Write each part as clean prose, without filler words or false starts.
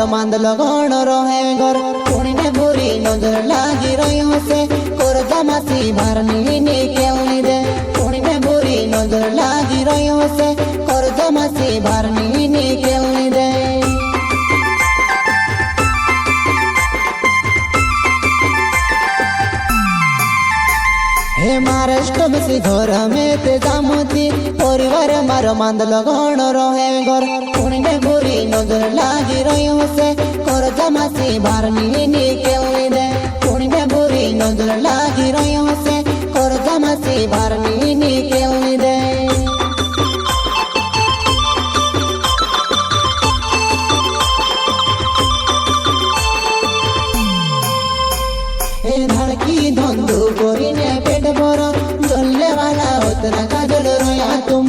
मारो मांद लगन रहे घर पुणी ने बुरी नजर लागी रही से कर जमासी भारनी निकल दे पुणी ने बुरी नजर लागी रही से कर जमासी भारनी निकल दे। हे महाराष्ट्र में सी घर में ते जामुती परिवार मारो मांद लगन रहे घर पुणी ने बुरी नजर लागी रही से कर जमासी भारनी निकल दे पुणी ने बुरी नजर लागी रही से कर जमासी भारनी निकल दे। धड़की धंधु कोरी ने पेट भरो जलने वाला उतना काजल रोया तुम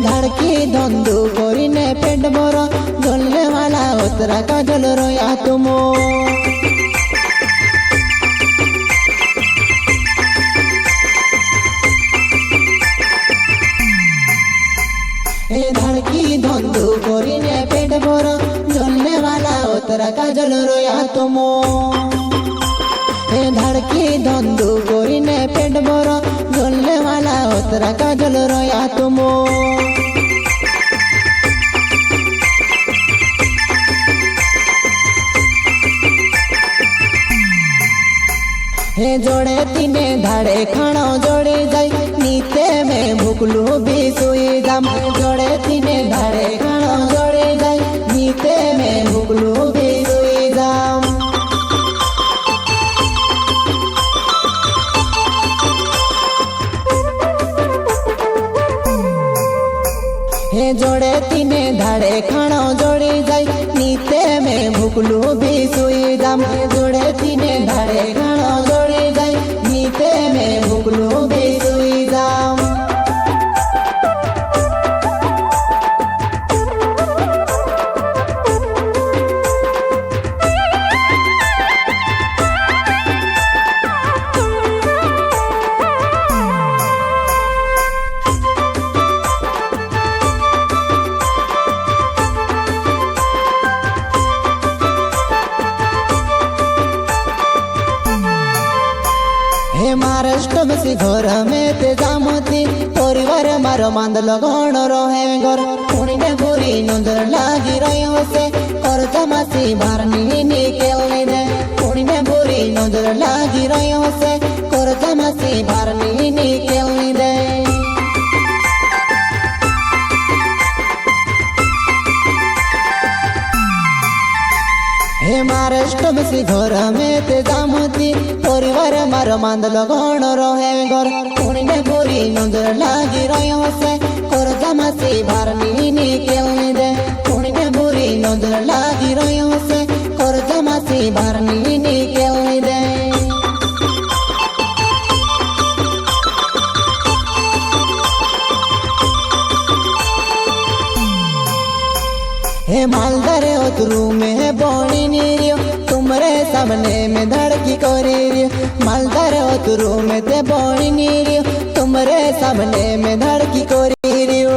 धड़की धंधु कोरी ने पेट भरो जलने वाला उतना काजल रोया तुम। धड़की धंधु कोरी ने पेट भरो जलने वाला उतरा काजल रोया तुम धड़की धंधु कोरी ने पेट भरो जलने वाला उतरा काजल रोया तुम। जोड़े तीने धाड़े खाना जोड़े जाई नीते में भूखलू भी सोई जाम जोड़े तीने धाड़े खाना जोड़े जाई नीते में भूखलू भी सोई जाम। जोड़े तीने धाड़े खाना जोड़े जाई नीते में भूखलू भी सोई जाम जोड़े तीने धाड़े खाना जोड़े जाई नीते में भूखलू भी सोई जाम। महाराष्ट्र में सी घर में ते जामुती परिवार मारो मांद लगन रहे घर पुणी ने बुरी नजर लागी रही से कर जमासी भारनी निकल दे पुणी ने बुरी नजर लागी रही से कर जमासी भारनी निकल दे। महाराष्ट्र में सी घर में ते जामुती परिवार मारो मांद लगन रहे घर पुणी ने बुरी नजर लागी रही से कर जमासी भारनी निकल दे पुणी ने बुरी नजर लागी रही से कर जमासी भारनी निकल दे। मालदार उतरू में बोनी नीरियो तुमरे सामने में धड़की कोरियो मालदार उतरू में ते बोनी नीरियो तुमरे सामने में धड़की कोरियो।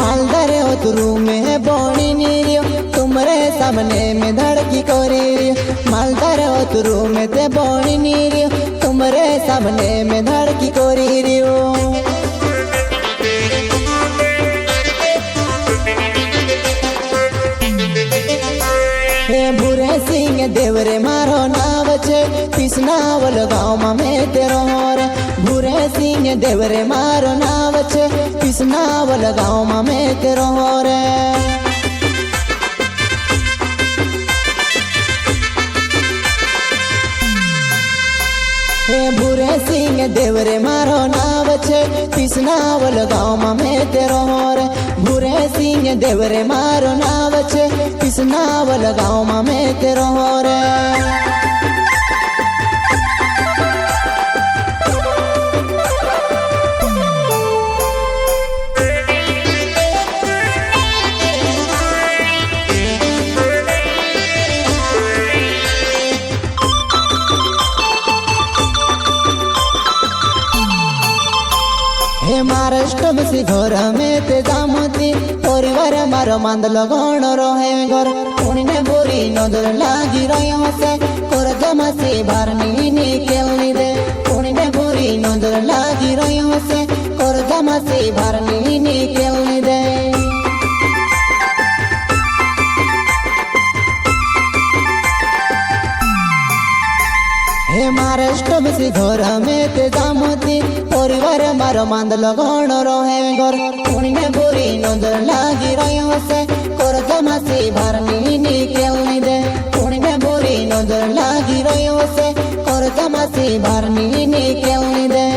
मालदार उतरू में बोनी नीरियो तुमरे सामने में धड़की कोरियो मालदार उतरू में ते बोनी नीरियो तुमरे सामने में धड़की कोरियो। भूरे सिंह देवरे मारो नाव छे पिसनावल गाँव में तेरो रे भूरे सिंह देवरे मारो नाव छे पिसनावल गाँव में तेरो रे। भूरे सिंह देवरे मारो नाव छे पिसनावल गाँव में तेरो रे भूरे सिंह देवरे मारो नाव छे पिसनावल गाँव में तेरो रे। हे महाराष्ट्र बसी घर में ते जामती परिवार मारो मांदलो गण रहे घर पुणी ने बुरी नजर लागी रही से कर जमासी भारनी निकेलनी दे पुणी ने बुरी नजर लागी रही से कर जमासी भारनी निकेलनी दे। हे महाराष्ट्र बसी घर में ते जामती परिवार मारो मांदलो गण रहे घर पुणी ने बुरी नजर लागी रही से कर जमासी भारनी निकेलनी दे पुणी ने बुरी नजर लागी रही से कर जमासी भारनी निकेलनी दे।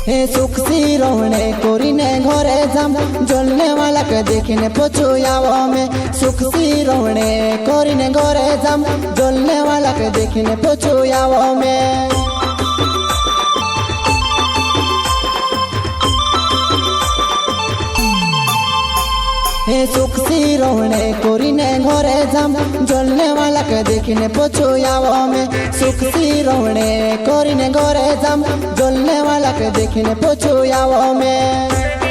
हे सुख सी रोने कोरीने घरे जाम जलने वाला के देखने पछुआवा में सुख सी रोने कोरीने घरे जाम जलने वाला के देखने पछुआवा में। हे सुख सी रोने कोरीने घरे जाम जलने वाला के देखने पछुआवा में सुख सी रोने कोरीने घरे जाम जलने वाला के देखने पछुआवा में।